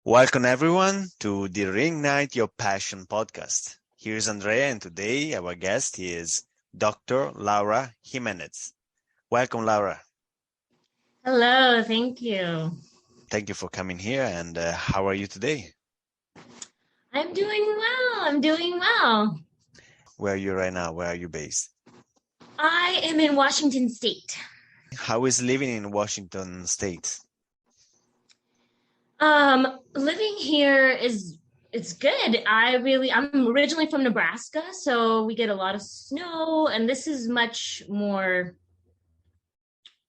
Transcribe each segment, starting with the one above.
Welcome everyone to the Reignite Your Passion podcast. Here's Andrea, and today our guest is Dr. Laura Jimenez. Welcome, Laura. Hello, thank you. Thank you for coming here, and how are you today? I'm doing well. Where are you right now? Where are you based? I am in Washington State. How is living in Washington State? Living here it's good. I'm originally from Nebraska, so we get a lot of snow, and this is much more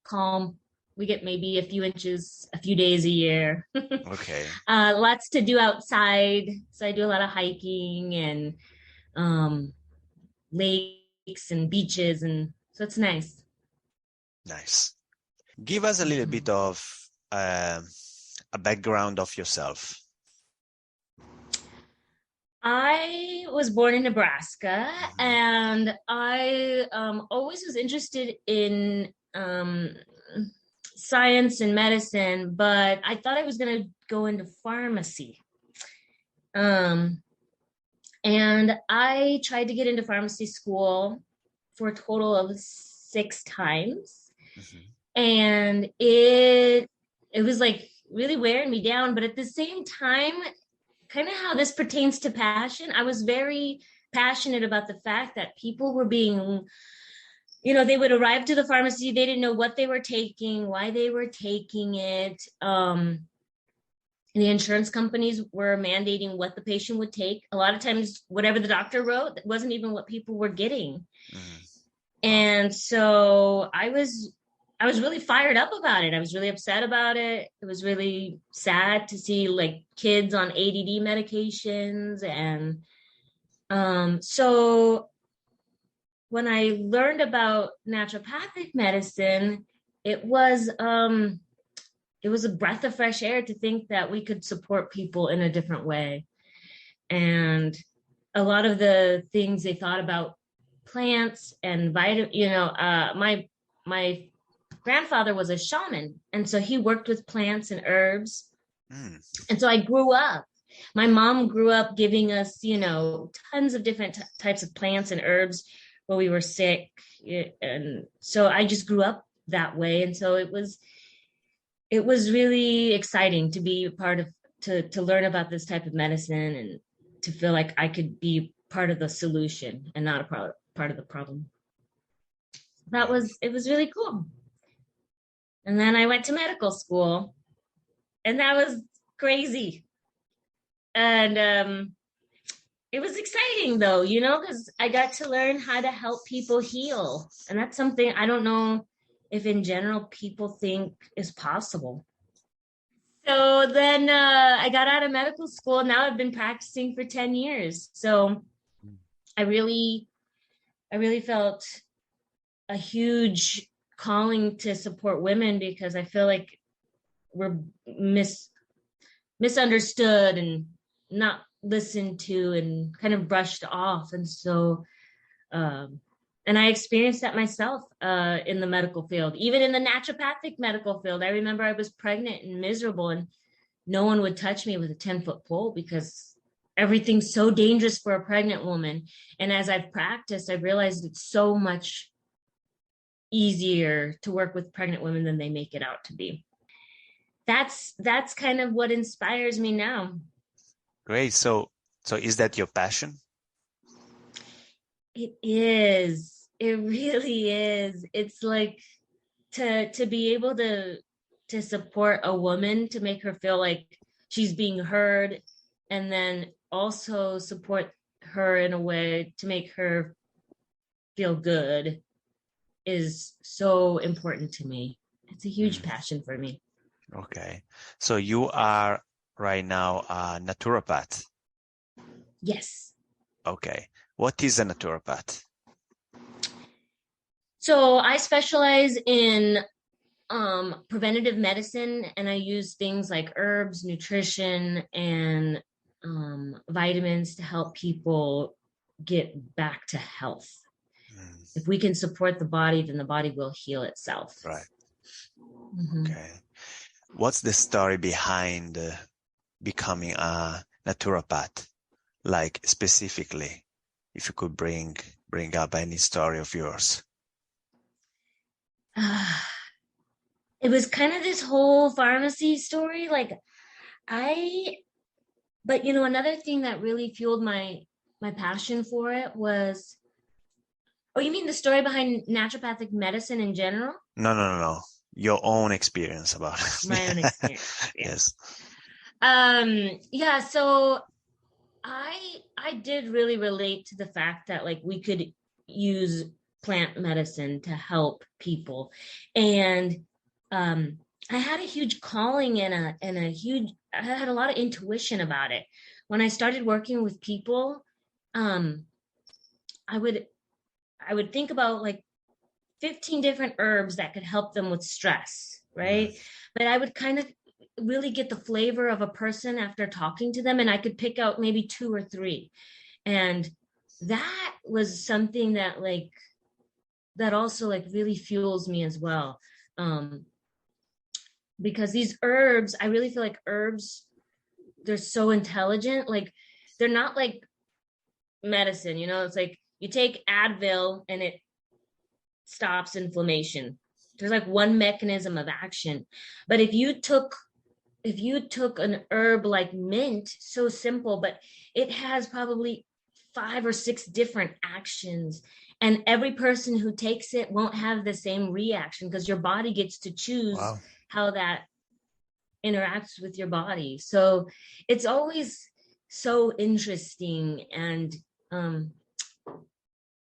calm. We get maybe a few inches, a few days a year. Okay. Lots to do outside. So I do a lot of hiking and lakes and beaches, and so it's nice. Nice. Give us a little bit of a background of yourself. I was born in Nebraska, and I always was interested in science and medicine, but I thought I was going to go into pharmacy. And I tried to get into pharmacy school for a total of 6 times. And it was like really wearing me down, but at the same time, kind of how this pertains to passion, I was very passionate about the fact that people were being, they would arrive to the pharmacy, they didn't know what they were taking, why they were taking it. And the insurance companies were mandating what the patient would take. A lot of times, whatever the doctor wrote, that wasn't even what people were getting. And so I was really fired up about it. I was really upset about it. It was really sad to see like kids on ADD medications. And so when I learned about naturopathic medicine, it was a breath of fresh air to think that we could support people in a different way. And a lot of the things they thought about plants and my grandfather was a shaman, and so he worked with plants and herbs. And so I grew up. My mom grew up giving us, tons of different types of plants and herbs when we were sick, and so I just grew up that way. And so it was really exciting to be to learn about this type of medicine and to feel like I could be part of the solution and not a part of the problem. It was really cool. And then I went to medical school, and that was crazy. And it was exciting though, because I got to learn how to help people heal. And that's something I don't know if in general people think is possible. So then I got out of medical school. Now I've been practicing for 10 years. So I really felt a huge calling to support women, because I feel like we're misunderstood and not listened to and kind of brushed off. And so, and I experienced that myself in the medical field, even in the naturopathic medical field. I remember I was pregnant and miserable, and no one would touch me with a 10-foot pole because everything's so dangerous for a pregnant woman. And as I've practiced, I've realized it's so much easier to work with pregnant women than they make it out to be. That's kind of what inspires me now. Great. So is that your passion? It is. It really is. It's like to be able to support a woman, to make her feel like she's being heard, and then also support her in a way to make her feel good is so important to me. It's a huge passion for me. Okay. So you are right now a naturopath? Yes. Okay. What is a naturopath? So I specialize in preventative medicine, and I use things like herbs, nutrition, and vitamins to help people get back to health. If we can support the body, then the body will heal itself. Right. Okay. What's the story behind becoming a naturopath? Like specifically, if you could bring up any story of yours. It was kind of this whole pharmacy story. But another thing that really fueled my passion for it was, oh, you mean the story behind naturopathic medicine in general? No. Your own experience about it. My own experience. Yeah. Yes. Yeah, so I did really relate to the fact that like we could use plant medicine to help people. And I had a huge calling and I had a lot of intuition about it. When I started working with people, um, I would think about like 15 different herbs that could help them with stress, right? But I would kind of really get the flavor of a person after talking to them, and I could pick out maybe two or three. And that was something that also like really fuels me as well. Because these herbs, I really feel like herbs, they're so intelligent. Like they're not like medicine, it's like you take Advil and it stops inflammation. There's like one mechanism of action. But if you took an herb like mint, so simple, but it has probably 5 or 6 different actions, and every person who takes it won't have the same reaction because your body gets to choose how that interacts with your body. So it's always so interesting, and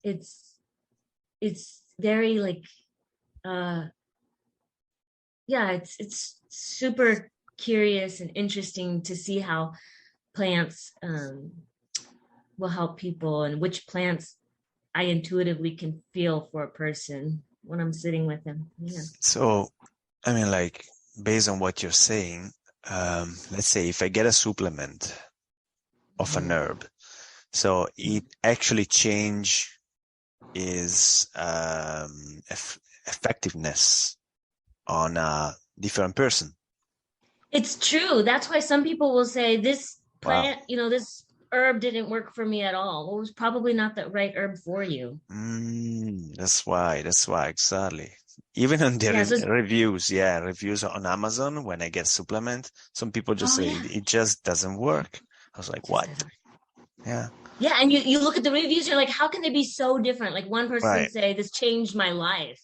it's very like it's super curious and interesting to see how plants will help people, and which plants I intuitively can feel for a person when I'm sitting with them. Yeah. So, I mean, like, based on what you're saying, let's say if I get a supplement of an herb, so it actually change is effectiveness on a different person. It's true. That's why some people will say this plant, this herb didn't work for me at all. Well, it was probably not the right herb for you. That's why, exactly. Even on the reviews on Amazon, when I get supplement, some people just say it just doesn't work. I was like, what? Yeah. Yeah, and you look at the reviews, you're like, how can they be so different? Like one person say, this changed my life.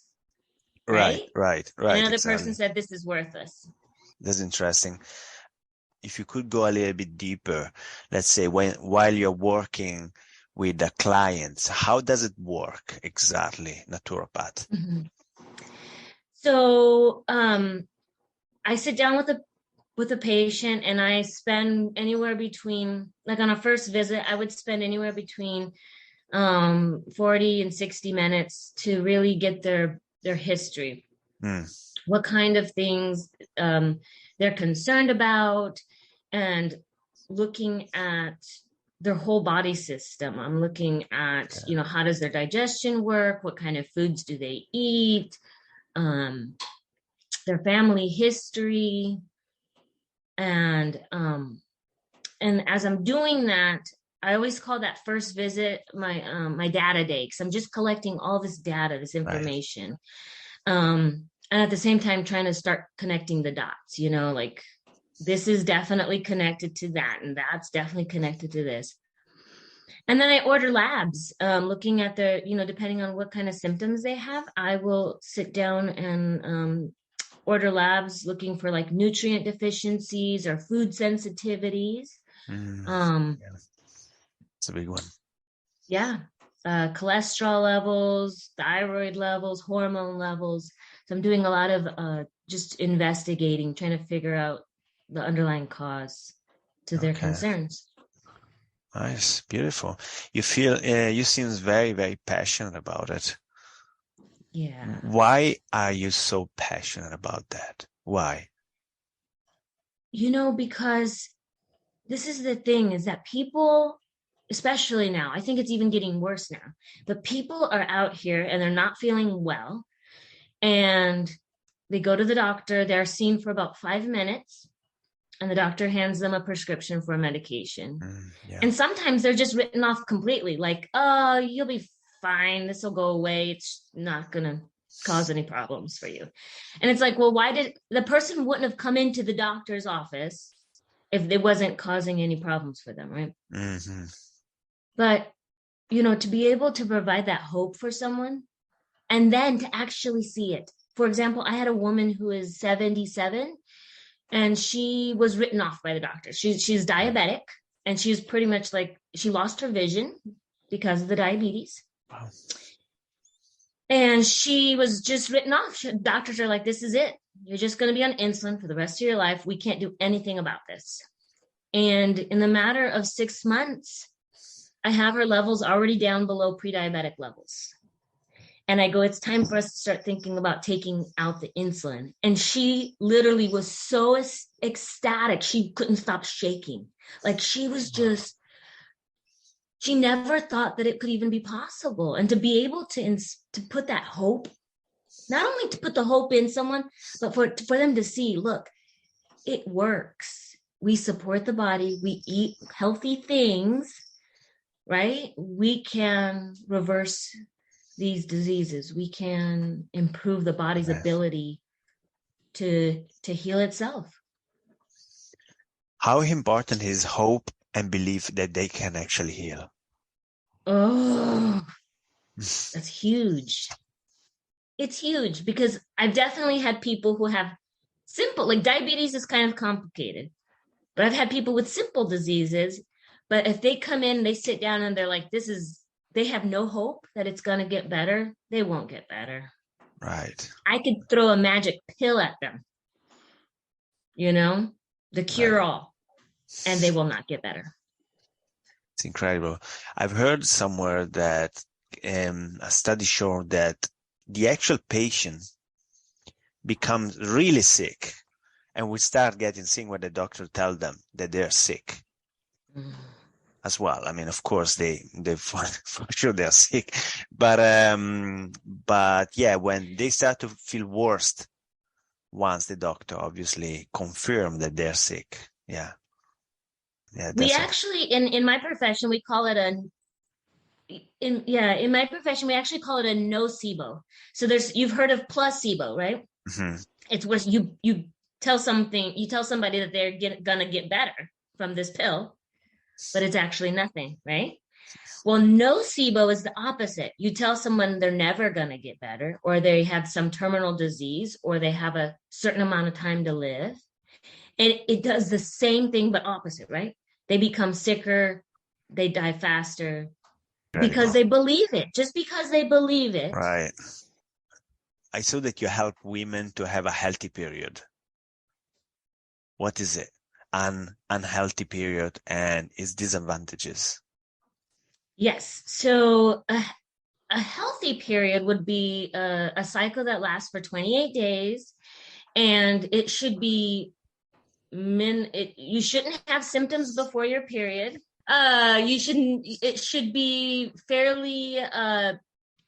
Right. And another person said, this is worthless. That's interesting. If you could go a little bit deeper, let's say while you're working with the clients, how does it work exactly, naturopath? So I sit down with a patient, and I spend anywhere between, like on a first visit, I would spend anywhere between 40 and 60 minutes to really get their history. What kind of things they're concerned about, and looking at their whole body system. I'm looking at, how does their digestion work? What kind of foods do they eat? Their family history. And as I'm doing that, I always call that first visit my data day, because I'm just collecting all this data, this information. And at the same time, trying to start connecting the dots, like this is definitely connected to that, and that's definitely connected to this. And then I order labs, looking at their, depending on what kind of symptoms they have, I will sit down and order labs looking for like nutrient deficiencies or food sensitivities. It's a big one. Yeah. Cholesterol levels, thyroid levels, hormone levels. So I'm doing a lot of just investigating, trying to figure out the underlying cause to their concerns. Nice, beautiful. You seem very, very passionate about it. Yeah. Why are you so passionate about that? Why? Because this is the thing, is that people, especially now, I think it's even getting worse now, but people are out here and they're not feeling well, and they go to the doctor, they're seen for about 5 minutes, and the doctor hands them a prescription for a medication. Yeah. And sometimes they're just written off completely, like, oh, you'll be fine. This will go away. It's not going to cause any problems for you. And it's like, well, why did the person wouldn't have come into the doctor's office if it wasn't causing any problems for them, right? Mm-hmm. But, you know, to be able to provide that hope for someone and then to actually see it. For example, I had a woman who is 77 and she was written off by the doctor. She's diabetic and she's pretty much like, she lost her vision because of the diabetes. Wow. And she was just written off. Doctors are like, this is it. You're just going to be on insulin for the rest of your life. We can't do anything about this. And in the matter of 6 months, I have her levels already down below pre-diabetic levels. And I go, it's time for us to start thinking about taking out the insulin. And she literally was so ecstatic. She couldn't stop shaking. Like she was just, she never thought that it could even be possible. And to be able to put that hope, not only to put the hope in someone, but for them to see, look, it works. We support the body. We eat healthy things, right? We can reverse these diseases. We can improve the body's ability to heal itself. How important is hope and belief that they can actually heal? Oh, that's huge. It's huge because I've definitely had people who have simple, like diabetes is kind of complicated, but I've had people with simple diseases. But if they come in, they sit down and they're like, they have no hope that it's going to get better. They won't get better. Right. I could throw a magic pill at them, you know, the cure all, and they will not get better. It's incredible. I've heard somewhere that a study showed that the actual patient becomes really sick and we start getting sick when the doctor tells them that they're sick. As well. I mean, of course, they for sure they're sick, but yeah, when they start to feel worse, once the doctor obviously confirmed that they're sick, yeah. We actually, in my profession, we call it in my profession, we actually call it a nocebo. So you've heard of placebo, right? Mm-hmm. It's where you tell somebody that they're gonna get better from this pill, but it's actually nothing, right? Well, nocebo is the opposite. You tell someone they're never going to get better, or they have some terminal disease, or they have a certain amount of time to live. And it does the same thing, but opposite, right? They become sicker, they die faster because they believe it, just because they believe it. Right. I saw that you help women to have a healthy period. What is it? An unhealthy period and its disadvantages. Yes. So a healthy period would be a cycle that lasts for 28 days, and it should be you shouldn't have symptoms before your period. It should be fairly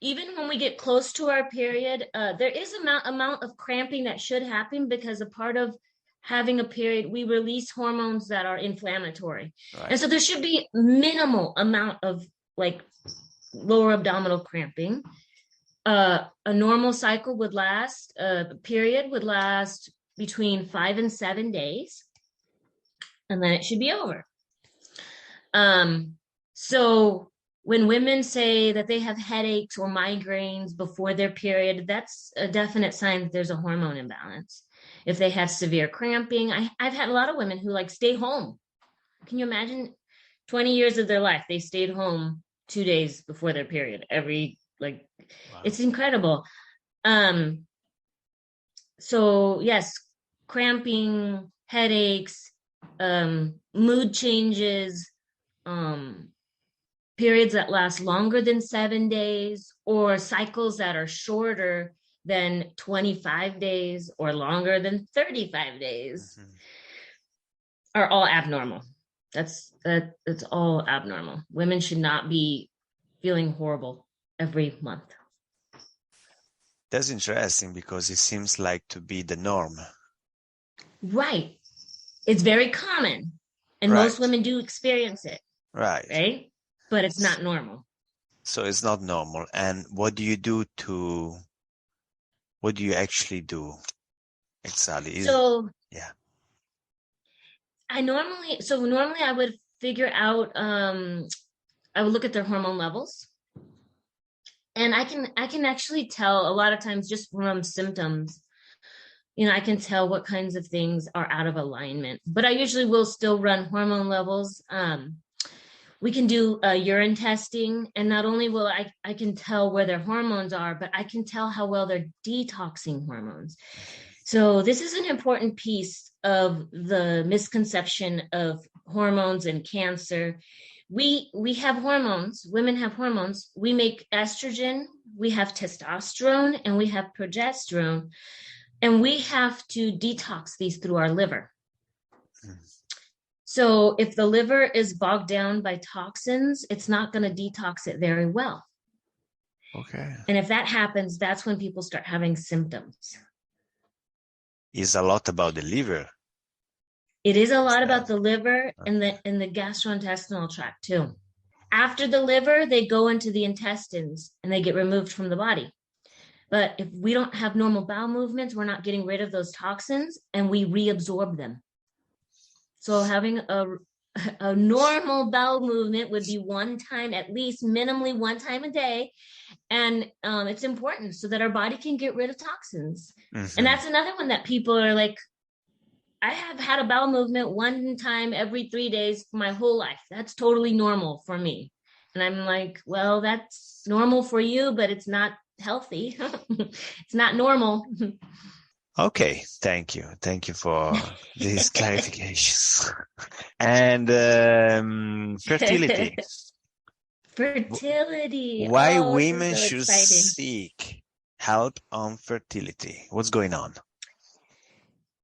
even when we get close to our period, there is amount of cramping that should happen because a part of having a period, we release hormones that are inflammatory. Right. And so there should be minimal amount of like lower abdominal cramping. A normal cycle would last, period would last between 5 and 7 days, and then it should be over. So when women say that they have headaches or migraines before their period, that's a definite sign that there's a hormone imbalance. If they have severe cramping, I've had a lot of women who like stay home. Can you imagine 20 years of their life, they stayed home 2 days before their period wow. It's incredible. So yes, cramping, headaches, mood changes, periods that last longer than 7 days, or cycles that are shorter than 25 days or longer than 35 days are all abnormal. That's all abnormal. Women should not be feeling horrible every month. That's interesting because it seems like to be the norm. Right. It's very common, and most Right. women do experience it, Right. right? But it's not normal. So it's not normal. And what do you do what do you actually do exactly? So Yeah. normally I would figure out, I would look at their hormone levels. And I can actually tell a lot of times just from symptoms, I can tell what kinds of things are out of alignment. But I usually will still run hormone levels. We can do urine testing, and not only will I can tell where their hormones are, but I can tell how well they're detoxing hormones. So this is an important piece of the misconception of hormones and cancer. We have hormones, women have hormones. We make estrogen, we have testosterone, and we have progesterone, and we have to detox these through our liver. Mm. So if the liver is bogged down by toxins, it's not going to detox it very well. Okay. And if that happens, that's when people start having symptoms. It's a lot about the liver. It is a Is lot that about the liver okay? and the gastrointestinal tract too. After the liver, they go into the intestines and they get removed from the body. But if we don't have normal bowel movements, we're not getting rid of those toxins and we reabsorb them. So having a normal bowel movement would be one time, at least minimally one time a day. And it's important so that our body can get rid of toxins. And Mm-hmm. that's another one that people are like, I have had a bowel movement one time every 3 days for my whole life. That's totally normal for me. And I'm like, well, that's normal for you, but it's not healthy. It's not normal. Okay, thank you. Thank you for these clarifications. And fertility. Fertility. Why Oh, this is women so should exciting. seek help on fertility? What's going on?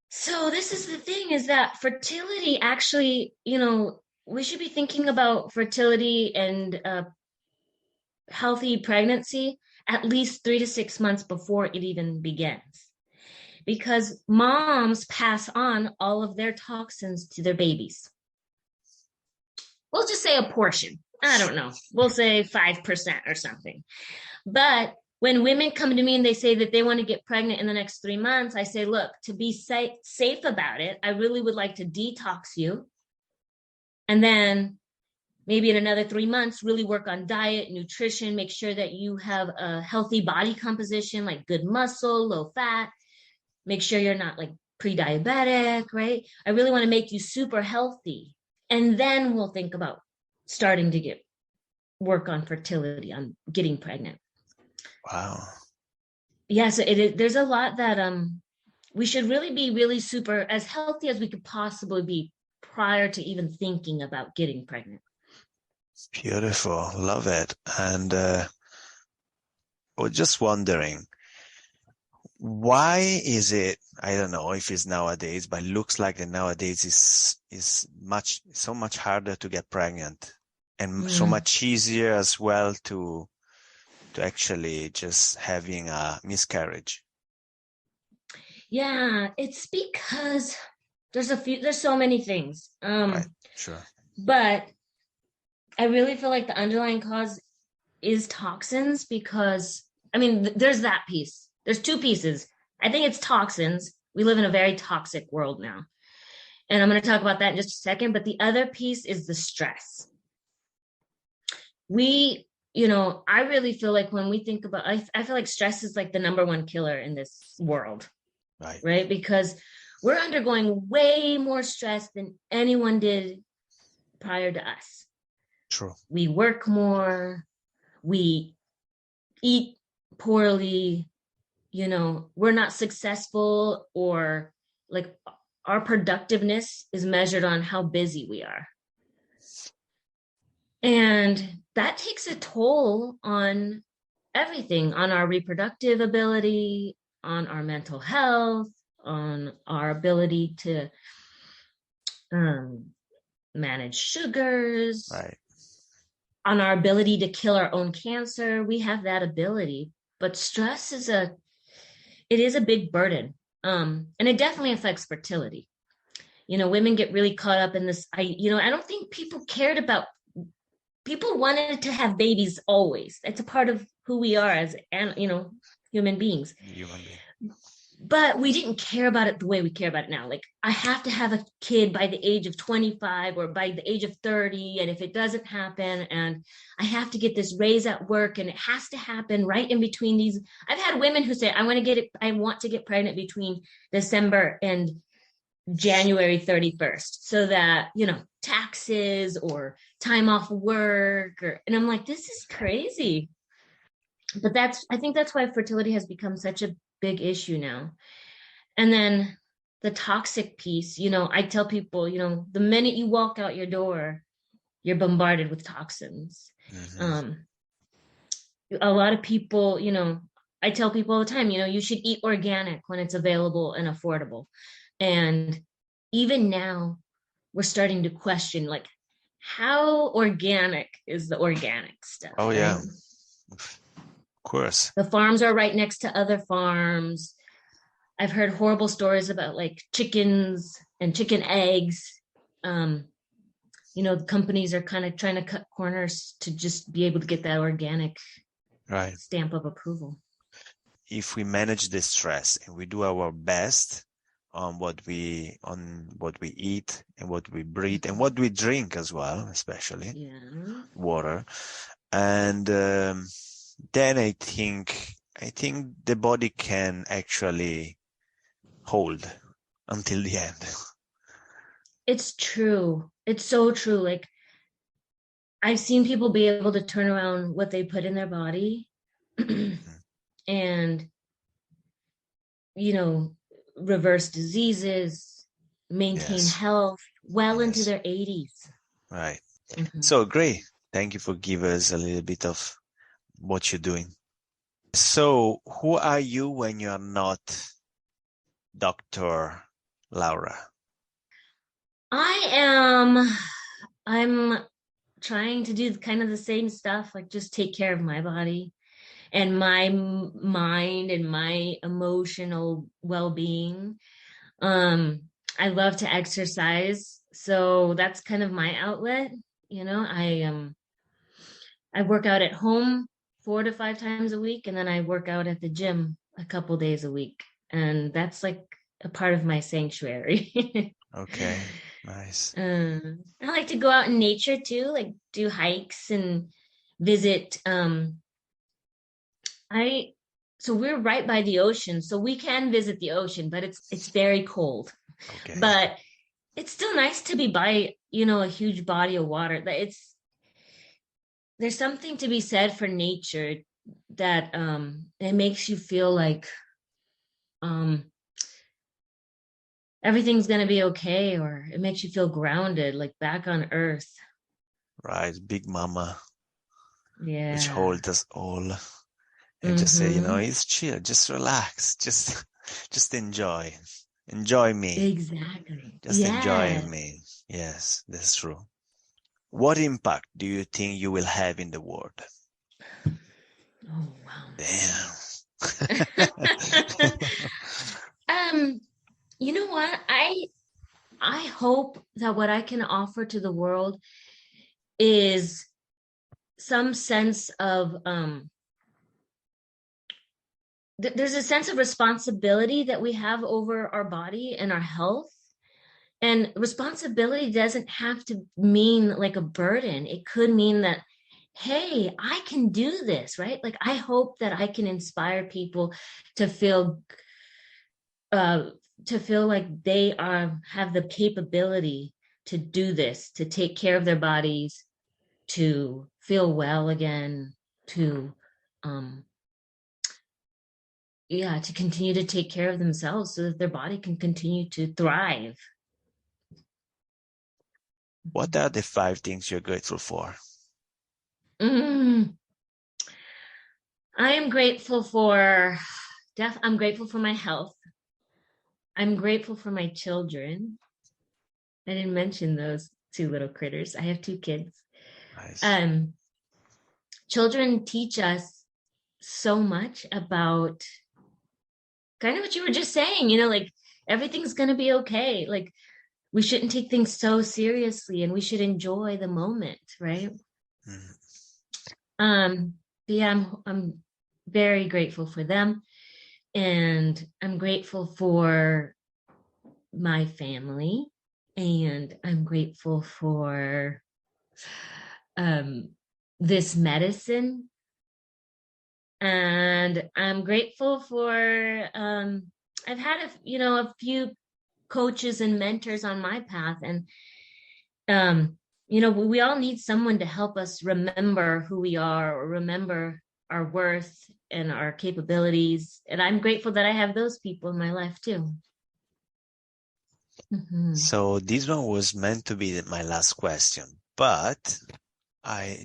So this is the thing is that fertility actually, we should be thinking about fertility and healthy pregnancy at least 3 to 6 months before it even begins. Because moms pass on all of their toxins to their babies. We'll just say a portion. I don't know. We'll say 5% or something. But when women come to me and they say that they want to get pregnant in the next 3 months, I say, look, to be safe about it, I really would like to detox you. And then maybe in another 3 months, really work on diet, nutrition, make sure that you have a healthy body composition, like good muscle, low fat, make sure you're not like pre-diabetic, right? I really want to make you super healthy. And then we'll think about starting to get work on fertility, on getting pregnant. Wow. Yeah, so there's a lot that we should really be really super as healthy as we could possibly be prior to even thinking about getting pregnant. Beautiful. Love it. And I was just wondering, why is it, I don't know if it's nowadays, but it looks like that nowadays is so much harder to get pregnant and so Mm. much easier as well to actually just having a miscarriage. Yeah, it's because there's so many things. Right. Sure. But I really feel like the underlying cause is toxins because I mean there's that piece. There's two pieces. I think it's toxins. We live in a very toxic world now. And I'm going to talk about that in just a second, but the other piece is the stress. I really feel like when we think about I feel like stress is like the number one killer in this world, Right. right? Because we're undergoing way more stress than anyone did prior to us. True. We work more, we eat poorly, we're not successful, or like our productiveness is measured on how busy we are. And that takes a toll on everything, on our reproductive ability, on our mental health, on our ability to manage sugars, Right. on our ability to kill our own cancer. We have that ability, but stress it is a big burden. And it definitely affects fertility. women get really caught up in this. I don't think people wanted to have babies always. It's a part of who we are as, human beings. Human being. But we didn't care about it the way we care about it now. Like, I have to have a kid by the age of 25 or by the age of 30. And if it doesn't happen, and I have to get this raise at work, and it has to happen right in between these. I've had women who say, I want to get pregnant between December and January 31st so that, taxes or time off work, and I'm like, this is crazy. But I think that's why fertility has become such a big issue now. And then the toxic piece, I tell people, the minute you walk out your door, you're bombarded with toxins. Mm-hmm. A lot of people, I tell people all the time, you should eat organic when it's available and affordable. And even now, we're starting to question, like, how organic is the organic stuff? Oh, right? yeah. Of course. The farms are right next to other farms. I've heard horrible stories about like chickens and chicken eggs. The companies are kind of trying to cut corners to just be able to get that organic stamp of approval. If we manage the stress and we do our best on what we eat and what we breathe and what we drink as well, especially water, and then I think the body can actually hold until the end. It's true. It's so true. Like, I've seen people be able to turn around what they put in their body and, reverse diseases, maintain health into their 80s. Right. So great. Thank you for giving us a little bit of what you're doing. So who are you when you're not Dr. Laura? I'm trying to do kind of the same stuff, like just take care of my body and my mind and my emotional well-being. I love to exercise, so that's kind of my outlet. I work out at home 4 to 5 times a week, and then I work out at the gym a couple days a week, and that's like a part of my sanctuary. Okay, nice. I like to go out in nature too, like do hikes and visit. So we're right by the ocean, so we can visit the ocean, but it's very cold. Okay. But it's still nice to be by, a huge body of water. There's something to be said for nature that it makes you feel like everything's going to be okay, or it makes you feel grounded, like back on earth. Right, big mama. Yeah. Which holds us all. And just say, it's chill, just relax, just enjoy me. Exactly. Just enjoy me. Yes, that's true. What impact do you think you will have in the world? Oh, wow. Damn. You know what? I hope that what I can offer to the world is some sense of there's a sense of responsibility that we have over our body and our health. And responsibility doesn't have to mean like a burden. It could mean that, hey, I can do this, right? Like, I hope that I can inspire people to feel like they have the capability to do this, to take care of their bodies, to feel well again, to to continue to take care of themselves so that their body can continue to thrive. What are the 5 things you're grateful for? I am grateful for I'm grateful for my health. I'm grateful for my children. I didn't mention those 2 little critters. I have 2 kids. Nice. Children teach us so much about kind of what you were just saying, like everything's going to be okay. Like, we shouldn't take things so seriously, and we should enjoy the moment, right? Mm. But yeah, I'm very grateful for them, and I'm grateful for my family, and I'm grateful for um this medicine, and I'm grateful for I've had a few coaches and mentors on my path, and we all need someone to help us remember who we are, or remember our worth and our capabilities. And I'm grateful that I have those people in my life too. Mm-hmm. So this one was meant to be my last question, but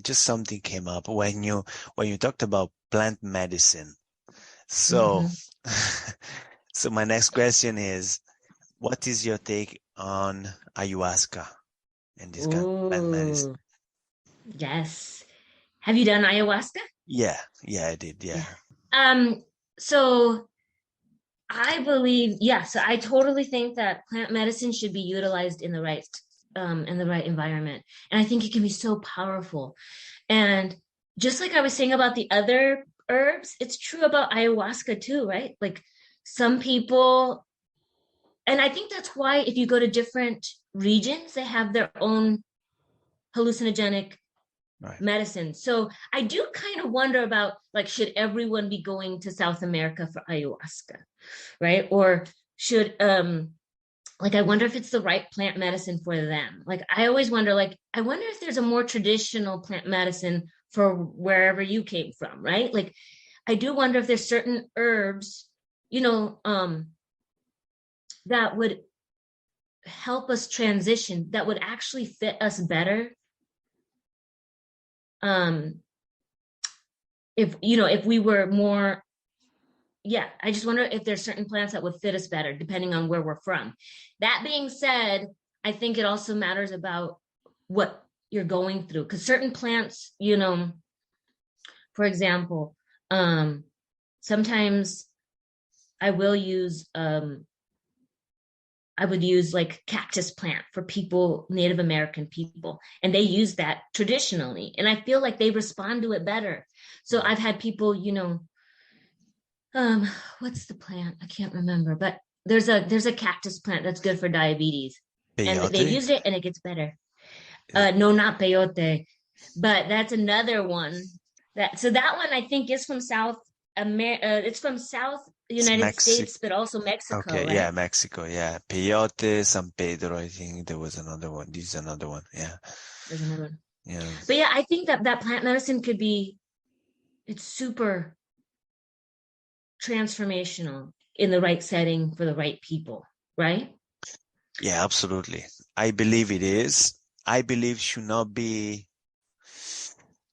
something came up when you talked about plant medicine. So Mm-hmm. so my next question is, what is your take on ayahuasca and this kind of plant medicine? Oh, yes. Have you done ayahuasca? Yeah, I did. Yeah. Yeah. So I believe, yes, I totally think that plant medicine should be utilized in the right environment. And I think it can be so powerful. And just like I was saying about the other herbs, it's true about ayahuasca too, right? Like some people, and I think that's why if you go to different regions, they have their own hallucinogenic Right. medicine. So I do kind of wonder about, like, should everyone be going to South America for ayahuasca, right? Or should like, I wonder if it's the right plant medicine for them. Like, I always wonder, like, I wonder if there's a more traditional plant medicine for wherever you came from, right? Like, I do wonder if there's certain herbs, that would help us transition, that would actually fit us better. If we were more, yeah, I just wonder if there's certain plants that would fit us better depending on where we're from. That being said, I think it also matters about what you're going through, because certain plants, for example, sometimes I will use I would use like cactus plant for people, Native American people, and they use that traditionally, and I feel like they respond to it better. So I've had people, um, what's the plant? I can't remember, but there's a cactus plant that's good for diabetes, and they've Peyote? used it and it gets better. Is it No, not peyote, but that's another one. That one I think is from South America. It's from South it's United Mexico? States, but also Mexico, Okay, yeah, right? Mexico, yeah. Peyote, San Pedro, I think there was another one. This is another one, yeah. There's another one. Yeah. But yeah, I think that plant medicine could be, it's super transformational in the right setting for the right people, right? Yeah, absolutely. I believe it is. I believe should not be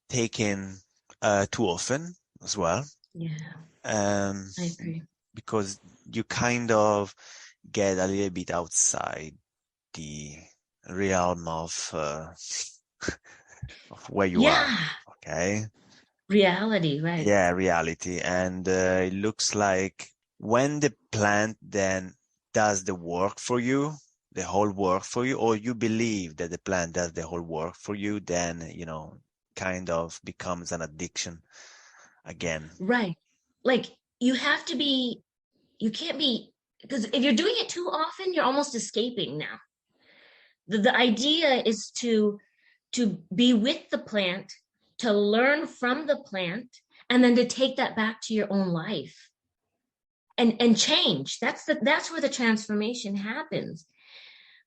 taken too often as well. Yeah, Um, I agree. because you kind of get a little bit outside the realm of where you are. Yeah, Okay. reality, right? Yeah, reality. And it looks like when the plant then does the work for you, the whole work for you, or you believe that the plant does the whole work for you, then, kind of becomes an addiction again. Right. Like, you have to be, you can't be, because if you're doing it too often, you're almost escaping now. The idea is to be with the plant, to learn from the plant, and then to take that back to your own life and change. That's where the transformation happens.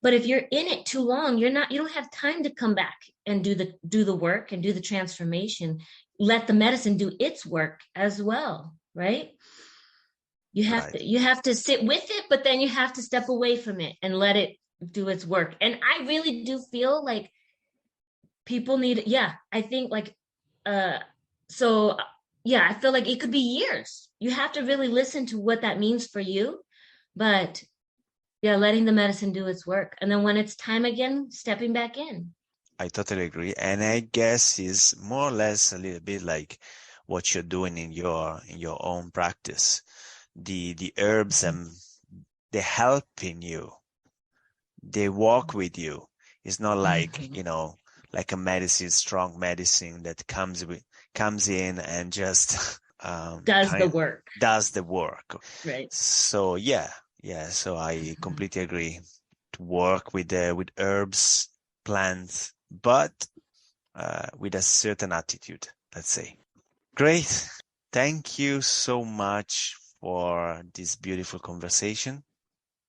But if you're in it too long, you don't have time to come back and do the work and do the transformation. Let the medicine do its work as well, right? You have Right. to you have to sit with it, but then you have to step away from it and let it do its work. And I really do feel like people need, yeah, I think like uh so yeah, I feel like it could be years. You have to really listen to what that means for you, but yeah, letting the medicine do its work, and then when it's time again, stepping back in. I totally agree. And I guess it's more or less a little bit like what you're doing in your own practice. The herbs and they helping you they walk with you. It's not like, Mhm. like a medicine, strong medicine that comes in and just Does the kind work, does the work. right? So yeah, so I completely agree to work with herbs, plants, but with a certain attitude, let's say. Great. Thank you so much for this beautiful conversation.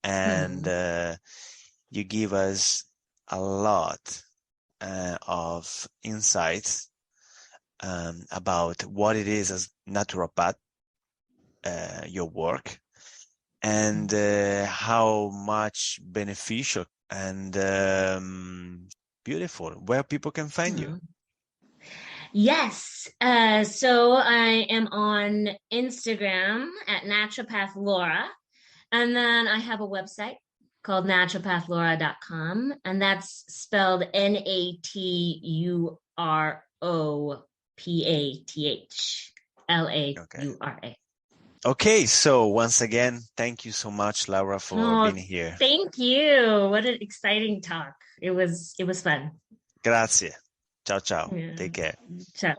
And Mhm. you give us a lot of insights about what it is as naturopath, your work, and how much beneficial and beautiful where people can find you. Mhm. Yes. So I am on Instagram at naturopathlaura. And then I have a website called naturopathlaura.com. And that's spelled Okay. Naturopathlaura. Okay, so once again, thank you so much, Laura, for Oh, being here. thank you. What an exciting talk. It was fun. Grazie. Ciao, ciao. Yeah. Take care. Ciao.